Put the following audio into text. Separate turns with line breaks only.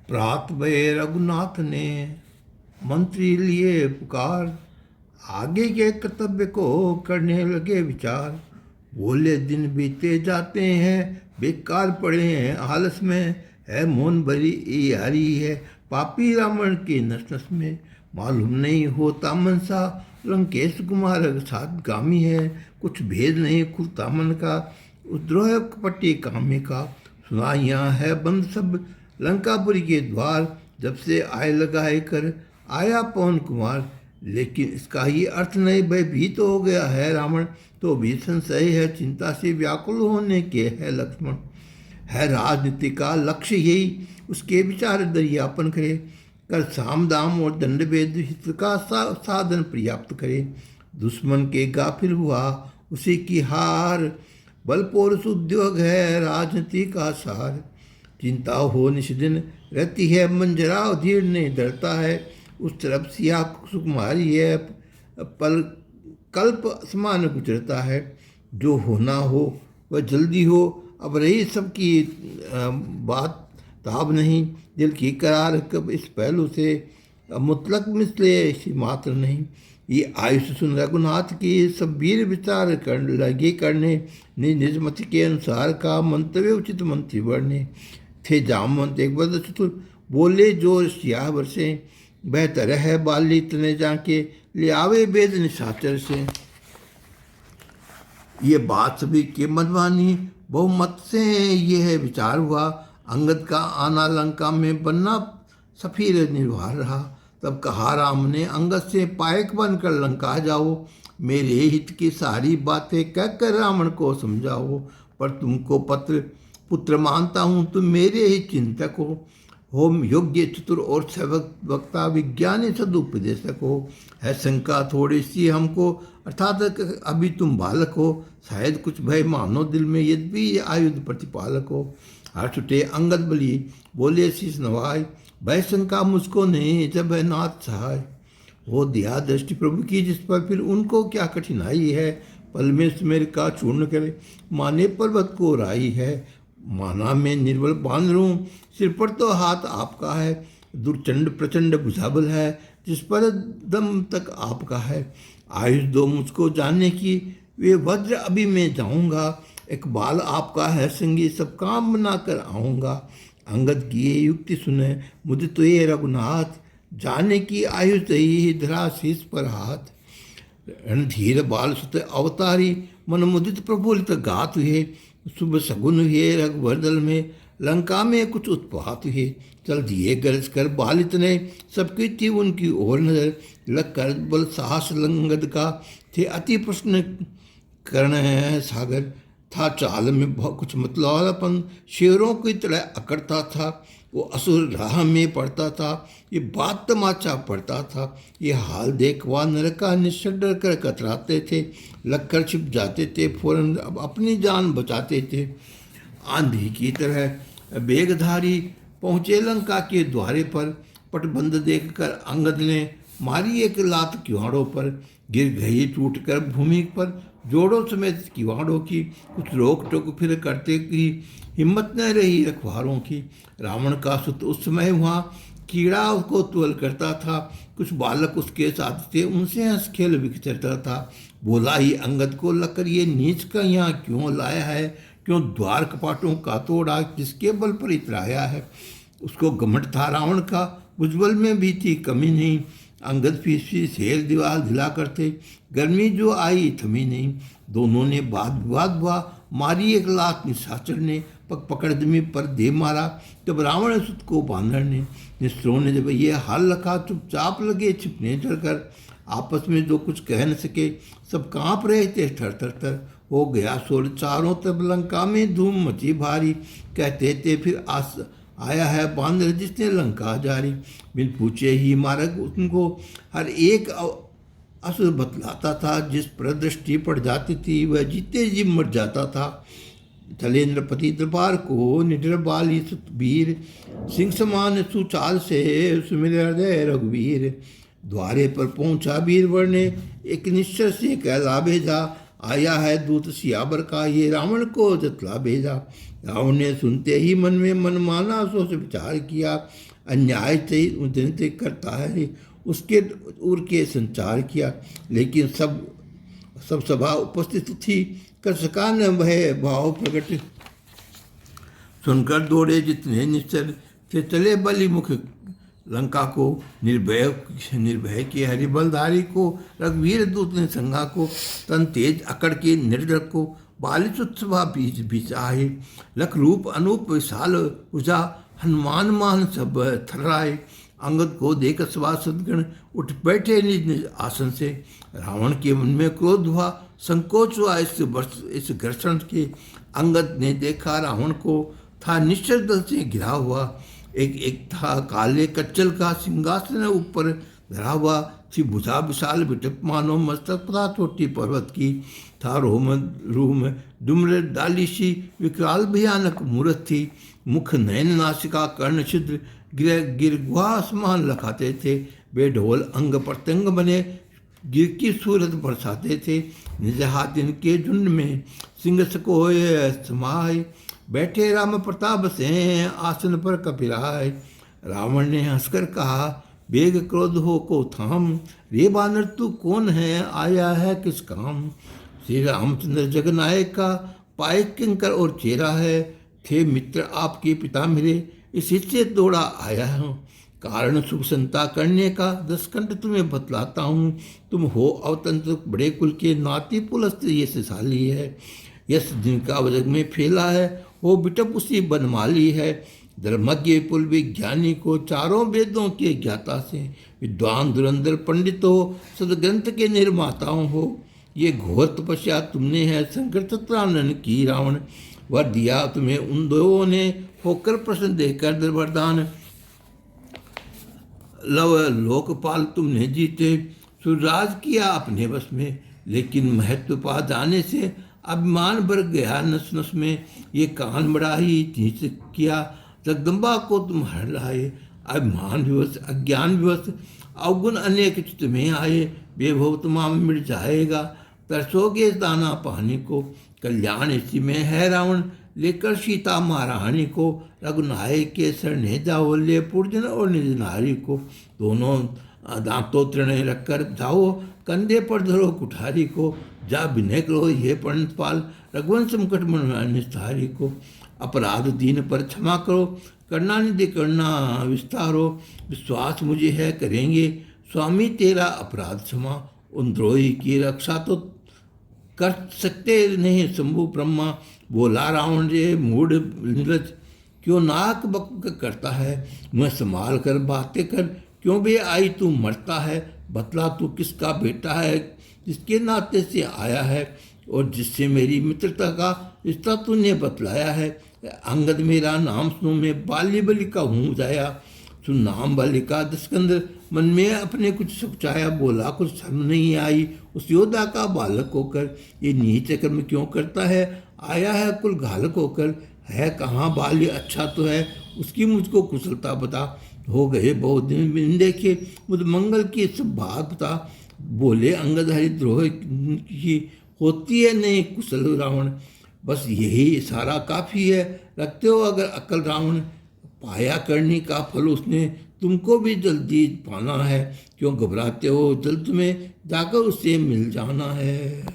प्रात भये रघुनाथ ने मंत्री लिए पुकार, आगे के कर्तव्य को करने लगे विचार। बोले दिन बीते जाते हैं, बेकार पड़े हैं आलस में, है मौन भरी यारी है पापी रावण की नस नस में। मालूम नहीं होता मनसा लंकेश कुमार साथ गामी है, कुछ भेद नहीं खुलता मन का उस द्रोह कपटी कामे का। सुना यहाँ है बंद सब लंकापुरी के द्वार, जब से आय लगाए कर आया पवन कुमार। लेकिन इसका ही अर्थ नहीं भयभीत तो हो गया है रावण, तो भी संशय है चिंता से व्याकुल होने के है लक्ष्मण। है राजनीति का लक्ष्य यही उसके विचार दरियापन करे, कर साम दाम और दंड भेद हित का साधन पर्याप्त करे। दुश्मन के गाफिल हुआ उसी की हार, बल पौरुष उद्योग है राजनीति का सार। चिंता हो निष्दिन रहती है मंजरा धीर ने डरता है, उस तरफ सिया सुकुमारी है पल कल्प समान गुजरता है। जो होना हो वह जल्दी हो, अब रही सबकी बात ताब नहीं। दिल की करार कब इस पहलू से मुतलक मिसले ऐसी मात्र नहीं। ये आयुष सुन रघुनाथ की सब वीर विचार कर लगे करने, निज निज मत के अनुसार का मंतव्य उचित मंत्री बढ़ने। थे जामवंत एक बद चतुर बोले जो सिया बरसे, बेहतर है बाली तने जाके ले आवे वेद निशाचर से। ये बात सभी के मनमानी बहुमत से यह विचार हुआ, अंगद का आना लंका में बनना सफीर निर्भर रहा। तब कहा राम ने अंगद से पायक बनकर लंका जाओ, मेरे हित की सारी बातें कहकर रावण को समझाओ। पर तुमको पुत्र मानता हूँ, तुम मेरे ही चिंतक हो योग्य चतुर और सेवक वक्ता विज्ञानी सदुपदेशक हो। है शंका थोड़ी सी हमको, अर्थात अभी तुम बालक हो, शायद कुछ भय मानो दिल में, यद्यपि आयुध प्रतिपालक हो। हर्ष उठे अंगद बली बोले शीस नवाय, भय शंका मुझको नहीं जब है नाथ सहाय। वो दिया दृष्टि प्रभु की जिस पर फिर उनको क्या कठिनाई है, पल में सुमेर का चूर्ण करे माने पर्वत को राई है। माना मैं निर्बल बानरूं, सिर पर तो हाथ आपका है, दुर्चंड प्रचंड भुजाबल है जिस पर दम तक आपका है। आयुष दो मुझको जानने की, वे वज्र अभी मैं जाऊंगा, एक बाल आपका है संगी सब काम बना कर आऊँगा। अंगद की ये युक्ति सुने मुझे तो ये रघुनाथ, जाने की आयुष ही धरा शीस पर हाथ। रणधीर बाल सुत अवतारी, मन मुदित प्रफुल्लित गात हुए, शुभ सगुन हुए रघुवर दल में, लंका में कुछ उत्पात हुए। चल दिए गरज कर बालित ने, सबकी थी उनकी ओर नजर, लग कर बल साहस लंगद का, थे अति प्रश्न कर्ण सागर। था चाल में बहुत कुछ मतलबन, शेरों की तरह अकड़ता था, वो असुर राह में पड़ता था, ये बात तमाचा पड़ता था। ये हाल देख वह नरका निश्चय डर कर कतराते थे, लगकर छिप जाते थे फौरन अपनी जान बचाते थे। आंधी की तरह बेगधारी पहुँचे लंका के द्वारे पर, पटबंद देख कर अंगद ने मारी एक लात किवाड़ों पर, गिर गई टूट कर भूमि पर जोड़ों समेत किवाड़ों की। कुछ रोक टोक फिर करते की हिम्मत न रही रखवारों की। रावण का सुत उस समय वहाँ कीड़ा उसको तुअल करता था, कुछ बालक उसके साथ थे उनसे हंस खेल विचरता था। बोला ही अंगद को लकर ये नीच का यहाँ क्यों लाया है, क्यों द्वार कपाटों का तोड़ा, किसके बल पर इतराया है। उसको घमंड था रावण का, उज्ज्वल में भी थी कमी नहीं। अंगद फीसी शेर दीवार धिला करते, गर्मी जो आई थमी नहीं। दोनों ने वाद विवाद हुआ, मारी एक लात निशाचर ने, पग पकड़ जमी पर दे मारा। तब रावण सुत को बांधर ने, निस्त्रों ने जब ये हाल रखा, चुपचाप लगे छिपने डरकर। आपस में जो कुछ कह न सके, सब कांप रहे थे थर थर थर। हो गया शोर चारों तब लंका में धूम मची भारी, कहते थे फिर आया है बांदर जिसने लंका जारी। बिन पूछे ही मार्ग उनको हर एक असुर बतलाता था, जिस पर दृष्टि पड़ जाती थी वह जीते जी मर जाता था। चले नृपति दरबार को निडर बाली सुतबीर, सिंह समान सुचाल से सुमिर हृदय रघुवीर। द्वारे पर पहुंचा वीरवर ने एक निश्चय से कहला भेजा, आया है दूत सियावर का ये रावण को जतला भेजा। रावण ने सुनते ही मन में मन माना सोच विचार किया, अन्याय से उन्नति करता है उसके उर के संचार किया, लेकिन सब सभा उपस्थित थी, कर सका न वह भाव प्रकट। सुनकर दौड़े जितने निश्चर से चले बलिमुख लंका को, निर्भय के हरिबलधारी को, रघुवीर दूत ने संगा को, तन तेज अकड़ के निर्डर को, बालिश उत्सवा बीच बीच आए, लख रूप अनूप विशाल उजा, हनुमान मान सब थर्राए। अंगद को देख सवा सदगण उठ बैठे निज निज आसन से, रावण के मन में क्रोध हुआ, संकोच हुआ इस घर्षण के। अंगद ने देखा रावण को था निश्चर दल से घिरा हुआ, एक था काले कच्चल का सिंहासन ऊपर धरा हुआ, थी भुजा विशाल विटप मानो मस्तक तथा चोटी पर्वत की, था रूम डुम्र डाली सी विकराल भयानक मूर्त थी, मुख नयन नासिका कर्ण छिद्र गिरगुहा समान लखाते थे, बेढोल अंग प्रत्यंग बने गिर की सूरत बरसाते थे, निज हाथ इनके झुंड में सिंह सकोए समाये, बैठे राम प्रताप से आसन पर कपिराय। रावण ने हंसकर कहा, बेग क्रोध हो को थाम, रे बानर तू कौन है, आया है किस काम। श्री रामचंद्र जगनायक का पाए किंकर और चेहरा है, थे मित्र आपके पिता मेरे, इस हिस्से दौड़ा आया हूँ, कारण शुभ संता करने का 10 कंठ तुम्हें बतलाता हूँ। तुम हो अवतंत्र बड़े कुल के नाती पुलस्त यशशाली है, यश जिनका वजग में फैला है, वो बिटप उसी बनमाली है। धर्मज्ञ पुल विज्ञानी को चारों वेदों के ज्ञाता से, विद्वान धुरंधर पंडित हो, सदग्रंथ के निर्माताओं हो। ये घोर तपस्या तुमने है संकट त्राणन की रावण, वर दिया तुम्हें उन दो ने, होकर प्रश्न देकर वरदान। लव लोकपाल तुमने जीते, सुराज किया अपने बस में, लेकिन महत्व पा जाने से अभिमान भर गया नस नस में। ये कान बड़ा ही नीच किया, जगदम्बा को तुम हर लाए, अभिमान विवश अज्ञान विवश अवगुण अनेक चित्त में आए, बेभव तमाम मिट जाएगा, तरसोगे दाना पानी को। कल्याण इसी में है रावण, लेकर सीता महारानी को, रघुनायक के सरने जाओ ले पुरजन और निज नारी को। दोनों दांतों तृणे रखकर जाओ, कंधे पर धरो कुठारी को, जा विनय करो ये पंडपाल, रघुवंश मुकट मन निस्तारी को। अपराध दीन पर क्षमा करो, करना निधि करना विस्तारो, विश्वास मुझे है करेंगे स्वामी तेरा अपराध क्षमा। उन द्रोही की रक्षा तो कर सकते नहीं शंभु ब्रह्मा, बोला रावण रे मूढ़ नीरज, क्यों नाक बक करता है, मैं संभाल कर बातें कर, क्यों बे आई तू मरता है। बतला तू किसका बेटा है, जिसके नाते से आया है, और जिससे मेरी मित्रता का रिश्ता तूने बतलाया है। अंगद मेरा नाम सुनो, मैं बाल्य बलि का हूँ जाया। सुन नाम बाल्य का दस्कंद, मन में अपने कुछ सोचाया, बोला कुछ शर्म नहीं आई उस योद्धा का बालक होकर। ये नीच कर्म क्यों करता है, आया है कुल घालक होकर। है कहाँ बाल्य अच्छा तो है, उसकी मुझको कुशलता बता। हो गए बहुत दिन बिन देखे, मुझ मंगल की सब बात बता। बोले अंगद हरिद्रोह की होती है नहीं कुशल रावण, बस यही सारा काफ़ी है, रखते हो अगर अकल रावण। पाया करने का फल उसने, तुमको भी जल्दी पाना है, क्यों घबराते हो, जल्द तुम्हें जाकर उससे मिल जाना है।